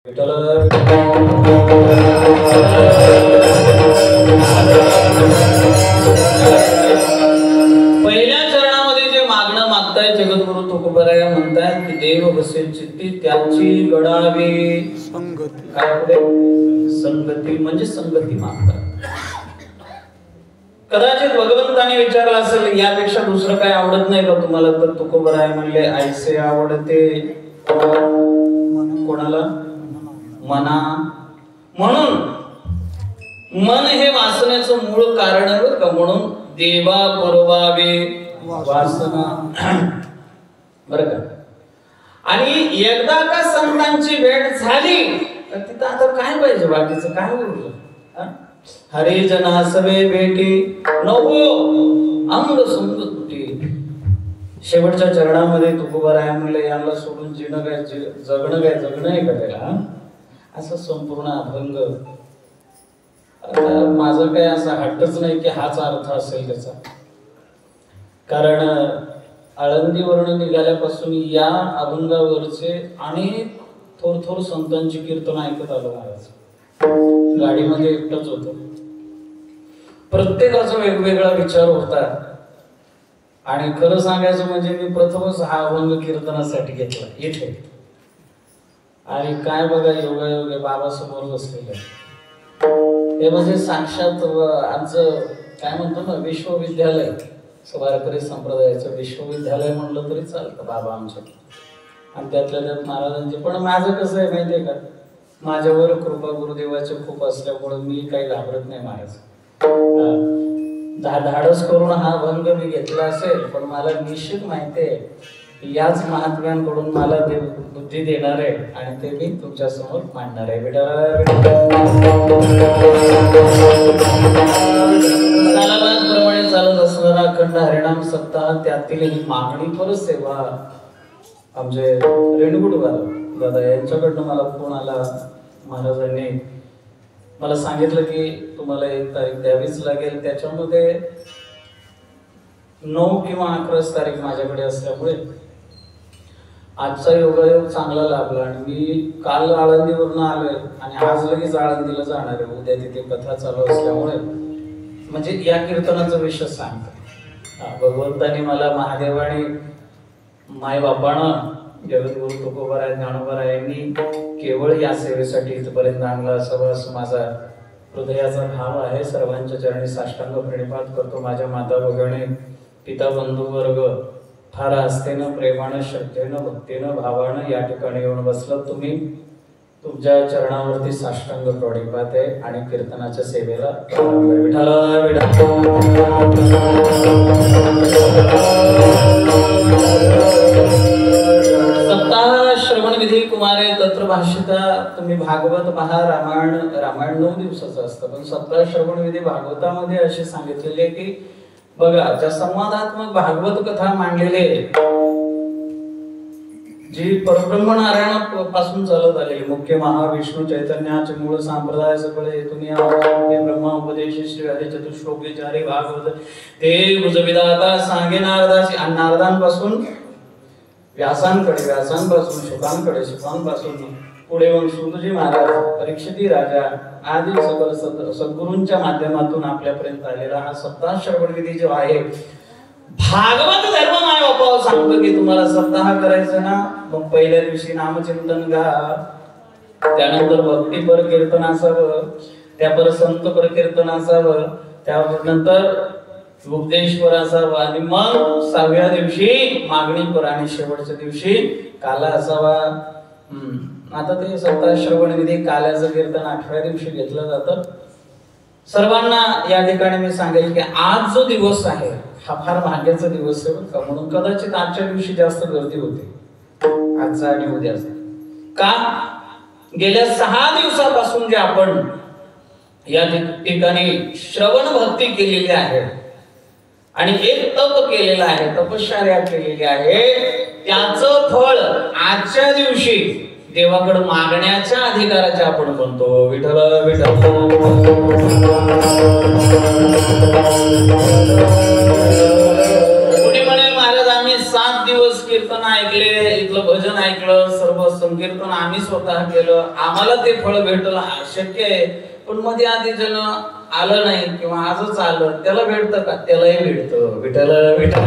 पहिल्या चरणामध्ये जे मागणं मागताय जगद्गुरु तुकोबराय म्हणतात की देव बसेल चित्ती त्याची गडावी संगती. काय संगती म्हणजे संगती मागतात. कदाचित भगवंताने विचारलं असेल यापेक्षा दुसरं काय आवडत नाही का तुम्हाला, तर तुकोबराय म्हणले ऐसे आवडते कोणाला मना. म्हणून मन हे वासनेचं मूळ कारण आहे का, म्हणून देवा पुरवावे वासना. बरं का. आणि एकदा का संतांची भेट झाली तर तिथं आता काय पाहिजे, बाकीचं काय उरलं. हरे जना सवे भेटी नको अंग संग तुटी. शेवटच्या चरणामध्ये तुकोबराय म्हणले यांना सोडून जिणं काय जगणं आहे का त्याला, असं संपूर्ण अभंग. माझं काय असा हट्टच नाही की हाच अर्थ असेल त्याचा, कारण आळंदीवरून निघाल्यापासून या अभंगावरचे अनेक थोर संतांची कीर्तन ऐकत आलो महाराज. गाडीमध्ये एकटंच होतो, प्रत्येकाचा वेगवेगळा विचार होता. आणि खरं सांगायचं म्हणजे मी प्रथमच हा अभंग कीर्तनासाठी घेतला इथे. आणि काय बघा योगायोगे बाबा समोर बसलेले, हे म्हणजे साक्षात आमचं काय म्हणतो ना विश्वविद्यालय, वारकरी संप्रदायाचं विश्वविद्यालय म्हणलं तरी चालतं बाबा आमच्या. आणि त्यातल्या त्यात महाराजांचे. पण माझं कसं आहे माहितीये का, माझ्यावर कृपा गुरुदेवाची खूप असल्यामुळे मी काही घाबरत नाही महाराज. धाडस करून हा अभंग मी घेतला असेल, पण मला निश्चित माहिती आहे याच महात्म्यांकडून मला ते बुद्धी देणार आहे आणि ते मी तुमच्या समोर मांडणार आहे. प्रमाणे चालत असणारा अखंड हरिनाम सप्ताह, त्यातील ही मागणी पर सेवा. आमचे रेणुगुड दादा यांच्याकडनं मला फोन आला. महाराजांनी मला सांगितलं की तुम्हाला 1 तारीख द्यावीच लागेल. त्याच्यामध्ये 9 किंवा 11 तारीख माझ्याकडे असल्यामुळे आजचा योगायोग चांगला लाभला. आणि मी काल आळंदीवरून आलोय आणि आज लगेच आळंदीला जाणार आहे. उद्या तिथे कथा चालू असल्यामुळे म्हणजे या कीर्तनाचा विषय सांगतो. भगवंतानी मला महादेवाने माय बापानं जगद्गुरु तुकोबराय ज्ञानोबराय यांनी केवळ या सेवेसाठी इथपर्यंत आणलं असावं असं माझा हृदयाचा भाव आहे. सर्वांच्या चरणी साष्टांग प्रणिपात करतो. माझ्या माता भगिनी पिता बंधू वर्ग फार आस्थेनं प्रेमानं श्रद्धेनं भक्तीनं भावानं या ठिकाणी येऊन बसलं. तुम्ही तुमच्या चरणावरती साष्टांग प्रणिपात आहे आणि कीर्तनाच्या सेवेला सप्ताह श्रवण विधी कुमारे तत्र भाषिता. तुम्ही भागवत पहा. रामायण 9 दिवसाचं असतं, पण सप्ताह श्रवण विधी भागवतामध्ये असे सांगितलेले की बघा ज्या संवादात्मक भागवत कथा मांडलेले जी परब्रह्म नारायण पासून चालत आलेली मुख्य महाविष्णू चैतन्याचे मूळ संप्रदाय सगळे दुनिया ब्रह्मा उपदेश श्री हरी चतुश्लोकी चारी भागवत ते गुजविदाता सांगे नारदाशी. आणि नारदांपासून व्यासांकडे, व्यासांपासून शुकांकडे, शुकांपासून पुढे मग सुतजी महाराज, परीक्षिती राजा आदी सकल सद्गुरूंच्या माध्यमातून आपल्यापर्यंत आलेला हा सप्ताह श्रवण विधी जो आहे. भागवत धर्म माय बापाव सांगतो की तुम्हाला सप्ताह करायचं ना, मग पहिल्या दिवशी नामचिंतन गा, त्यानंतर भक्तीपर कीर्तन असावं, त्यापर संतपर कीर्तन असावं, त्यानंतर उपदेशपर असावं आणि मग 6व्या दिवशी मागणीपर आणि शेवटच्या दिवशी काला असावा. आता ते सप्ताह श्रवण विधी काल्याचं कीर्तन 8व्या दिवशी घेतलं जातं. सर्वांना या ठिकाणी मी सांगेल की आज जो दिवस आहे हा फार भाग्याचा दिवस आहे का, म्हणून कदाचित आजच्या दिवशी जास्त गर्दी होते आजचा आणि उद्याचा. का गेल्या 6 दिवसापासून जे आपण या ठिकाणी श्रवण भक्ती केलेली आहे आणि एक तप केलेलं आहे, तपश्चर्या केलेली आहे, त्याचं फळ आजच्या दिवशी देवाकडे मागण्याच्या अधिकाराचे आपण म्हणतो. विठ्ठल विठ्ठल. कोणी म्हणेल महाराज आम्ही 7 दिवस कीर्तन ऐकले, इथलं भजन ऐकलं, सर्व संकीर्तन आम्ही स्वतः केलं, आम्हाला ते फळ भेटलं शक्य आहे. पण मध्ये आधी जण आलं नाही किंवा आजच आलं त्याला भेटतं का? त्यालाही भेटतं. विठ्ठल विठ्ठल.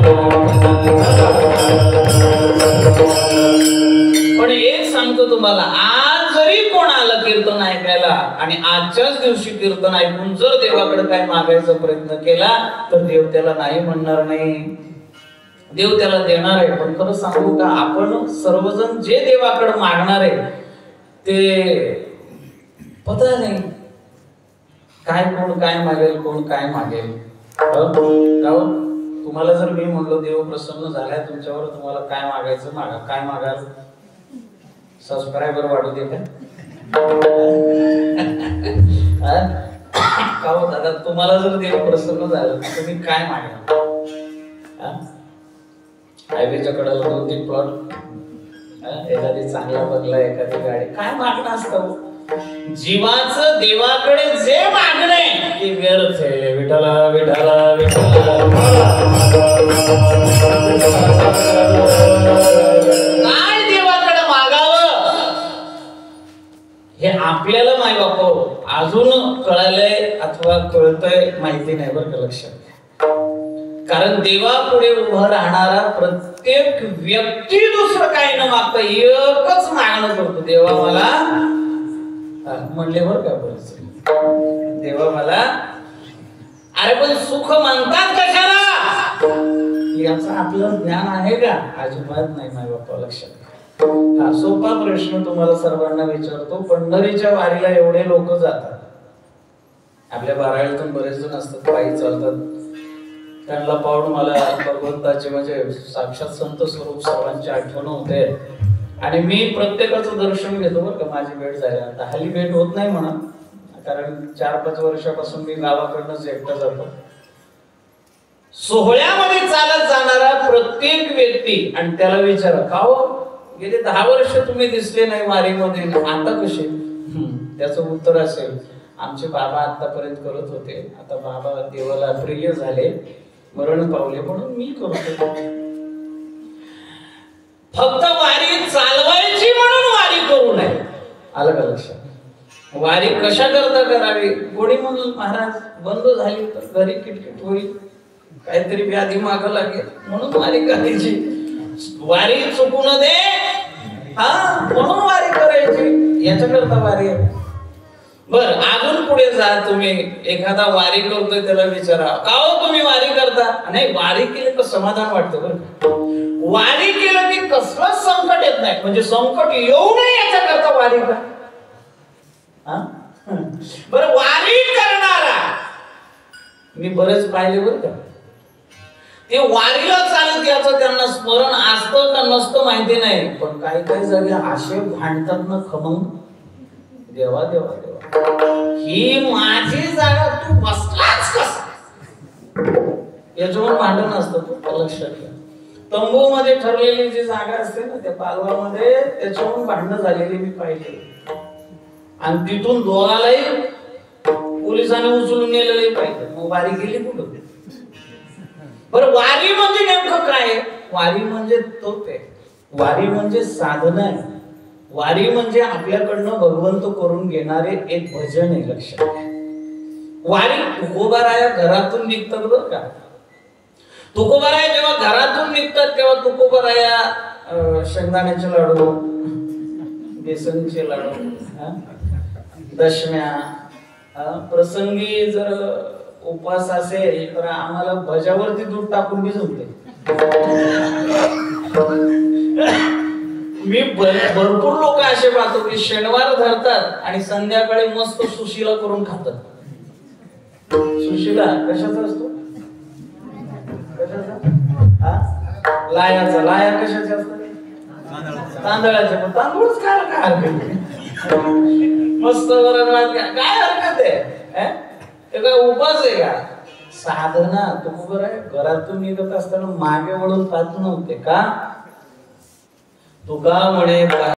पण एक सांगतो तुम्हाला, आज जरी कोण आलं कीर्तन ऐकायला आणि आजच्याच दिवशी कीर्तन ऐकून जर देवाकडे काय मागायचा प्रयत्न केला तर देव त्याला नाही म्हणणार नाही, देव त्याला देणार आहे. पण खरं सांगू का, आपण सर्वजण जे देवाकडे मागणार आहे ते पता नाही काय, कोण काय मागेल, कोण काय मागेल. तुम्हाला जर मी म्हणलो देव प्रसन्न झालाय तुमच्यावर, तुम्हाला काय मागायचं मागा. काय मागाल? सबस्क्रायबर वाढू दे का? दादा तुम्हाला जर देव प्रसन्न झालं तुम्ही काय मागाल? हायवेच्या कडेला 2-3 प्लॉट, एखादी चांगला बंगला, एखादी गाडी, काय मागणं असतं? जीवाचं देवाकडे जे मागणं आहे ते व्यर्थ आहे. विठ्ठला विठ्ठला विठ्ठला. काय देवाकडे मागावं हे आपल्याला माय बाप अजून कळालंय अथवा कळतंय माहिती नाही बरं का, लक्षात. कारण देवापुढे उभा राहणारा प्रत्येक व्यक्ती दुसरं काही न मागता एकच मागणं करतो, देवा मला म्हणले बरं का, देवा मला. अरे पण सुख म्हणतात कशाला? याचं आपलं ज्ञान आहे का? अजिबात नाही माय बाप्पा, लक्षात. हा सोपा प्रश्न तुम्हाला सर्वांना विचारतो. पंढरीच्या वारीला एवढे लोक जातात, आपल्या बाराळीतून बरेच जण असतात, पायी चालतात, त्यांना पाहून मला भगवंताचे म्हणजे साक्षात संत स्वरूप सर्वांची आठवण होते. आणि मी प्रत्येकाचं दर्शन घेतो बरं का, माझी भेट झाल्या. आता हल्ली भेट होत नाही म्हणा, कारण 4-5 वर्षापासून मी गावाकडनंच एकटा जातो. सोहळ्यामध्ये चालत जाणारा प्रत्येक व्यक्ती, आणि त्याला विचारा का हो गेले 10 वर्ष तुम्ही दिसले नाही वारीमध्ये, आता कसे? त्याचं उत्तर असेल, आमचे बाबा आतापर्यंत करत होते, आता बाबा देवाला प्रिय झाले, मरण पावले, म्हणून मी करतो. फक्त वारी चालवायची म्हणून वारी करू नये. आलं का लक्षात? वारी कशा करता करावी? कोणी म्हणून महाराज बंद झाली तर घरी किटकिट होईल, काहीतरी व्याधी माग लागेल म्हणून वारी करायची. वारी चुकू न दे म्हणून वारी करायची, याच्याकरता वारी आहे. बर अजून पुढे जा तुम्ही, एखादा वारी करतोय त्याला विचारा का हो तुम्ही वारी करता? नाही, वारी केलं तर समाधान वाटतं बरं. वारी केलं की कसलंच संकट येत नाही, म्हणजे संकट येऊ नये याच्याकरता वारी का? बरं वारी करणारा मी बरेच पाहिले बरं का, ते वारीला चालत याचं त्यांना स्मरण असतं का नसतं माहिती नाही, पण काही काही जागी असे भांडतात ना खमंग, देवा देवा देवा ही माझी जागा तू बसलाच कसा, याच्यावर भांडण असतं. तू लक्षात घ्या, तंबू मध्ये ठरलेली जी जागा असते ना त्या पालवामध्ये, त्याच्यावरून भांडणं झालेली मी पाहिजे. आणि तिथून दोघालाही पोलिसांनी उचलून नेलेले पाहिजे. मग वारी गेली कुठं? बरं वारी म्हणजे नेमकं काय? वारी म्हणजे तोच आहे, वारी म्हणजे साधना आहे, वारी म्हणजे आपल्याकडनं भगवंत करून घेणारे एक भजन आहे. लक्षात घ्या, वारी तुकोबाराया घरातून निघतात बरं का. तुकोबाराया जेव्हा घरातून निघतात तेव्हा तुकोबाराया शेंगदाण्याचे लाडू, बेसनचे लाडू, दशम्या, प्रसंगी जर उपवास असेल तर आम्हाला भज्यावरती दूध टाकून भिजवते. मी भरपूर लोक असे पाहतो की शनिवार धरतात आणि संध्याकाळी मस्त सुशिला करून खातात. सुशिला कशाचा असतो? कशाचा? लायाचा. लाया कशाच्या असतात? तांदळाचे. मग तांदूळच खायला काय हरकत आहे? मस्त वरण काय हरकत आहे? ते काय उपास आहे का? साधना. तुकोबार आहे घरातून निघत असताना मागे वळून पाहत नव्हते का? तुका म्हणे